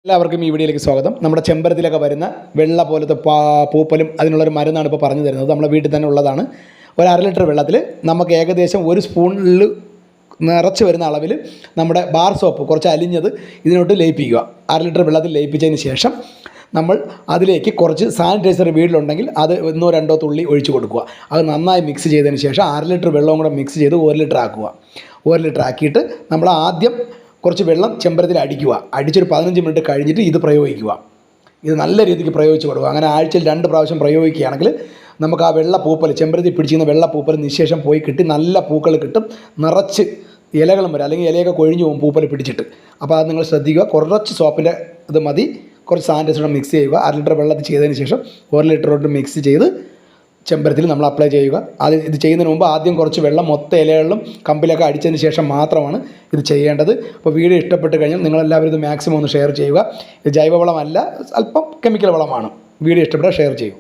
എല്ലാവർക്കും ഈ വീഡിയോയിലേക്ക് സ്വാഗതം. നമ്മുടെ ചെമ്പരത്തിലൊക്കെ വരുന്ന വെള്ള പോലത്തെ പൂപ്പലും അതിനുള്ളൊരു മരുന്നാണ് ഇപ്പോൾ പറഞ്ഞു തരുന്നത്. നമ്മുടെ വീട്ടിൽ തന്നെ ഉള്ളതാണ്. ഒരു 1/2 ലിറ്റർ വെള്ളത്തിൽ നമുക്ക് ഏകദേശം 1 സ്പൂണിൽ നിറച്ച് വരുന്ന അളവിൽ നമ്മുടെ ബാർ സോപ്പ് കുറച്ച് അലിഞ്ഞത് ഇതിനോട്ട് ലയിപ്പിക്കുക. 1/2 ലിറ്റർ വെള്ളത്തിൽ ലയിപ്പിച്ചതിന് ശേഷം നമ്മൾ അതിലേക്ക് കുറച്ച് സാനിറ്റൈസർ വീട്ടിലുണ്ടെങ്കിൽ അത് 1-2 തുള്ളി ഒഴിച്ച് കൊടുക്കുക. അത് നന്നായി മിക്സ് ചെയ്തതിന് ശേഷം 1/2 ലിറ്റർ വെള്ളവും കൂടെ മിക്സ് ചെയ്ത് 1 ലിറ്റർ ആക്കുക. 1 ലിറ്റർ ആക്കിയിട്ട് നമ്മൾ ആദ്യം കുറച്ച് വെള്ളം ചെമ്പരത്തിൽ അടിക്കുക. അടിച്ചൊരു 15 മിനിറ്റ് കഴിഞ്ഞിട്ട് ഇത് പ്രയോഗിക്കുക. ഇത് നല്ല രീതിക്ക് പ്രയോഗിച്ച് കൊടുക്കുക. അങ്ങനെ ആഴ്ചയിൽ 2 പ്രാവശ്യം പ്രയോഗിക്കുകയാണെങ്കിൽ നമുക്ക് ആ വെള്ള പൂപ്പൽ ചെമ്പരത്തി പിടിച്ചിരുന്ന വെള്ള പൂപ്പൽ നിശേഷം പോയി കിട്ടി നല്ല പൂക്കൾ കിട്ടും. നിറച്ച് ഇലകളും വരും, അല്ലെങ്കിൽ ഇലയൊക്കെ കൊഴിഞ്ഞു പോകും പൂപ്പൽ പിടിച്ചിട്ട്. അപ്പോൾ അത് നിങ്ങൾ ശ്രദ്ധിക്കുക. കുറച്ച് സോപ്പിൻ്റെ ഇത് മതി, കുറച്ച് സാനിറ്റൈസർ മിക്സ് ചെയ്യുക. 1/2 ലിറ്റർ വെള്ളത്തിൽ ചെയ്തതിന് ശേഷം 1 ലിറ്ററോട്ട് മിക്സ് ചെയ്ത് ചെമ്പരത്തിൽ നമ്മൾ അപ്ലൈ ചെയ്യുക. ഇത് ചെയ്യുന്നതിന് മുമ്പ് ആദ്യം കുറച്ച് വെള്ളം മൊത്തം ഇലകളിലും കമ്പിലൊക്കെ അടിച്ചതിന് ശേഷം മാത്രമാണ് ഇത് ചെയ്യേണ്ടത്. അപ്പോൾ വീഡിയോ ഇഷ്ടപ്പെട്ട് കഴിഞ്ഞാൽ നിങ്ങളെല്ലാവരും ഇത് മാക്സിമം ഒന്ന് ഷെയർ ചെയ്യുക. ഇത് ജൈവവളമല്ല, അല്പം കെമിക്കൽ വളമാണ്. വീഡിയോ ഇഷ്ടപ്പെട്ടാൽ ഷെയർ ചെയ്യൂ.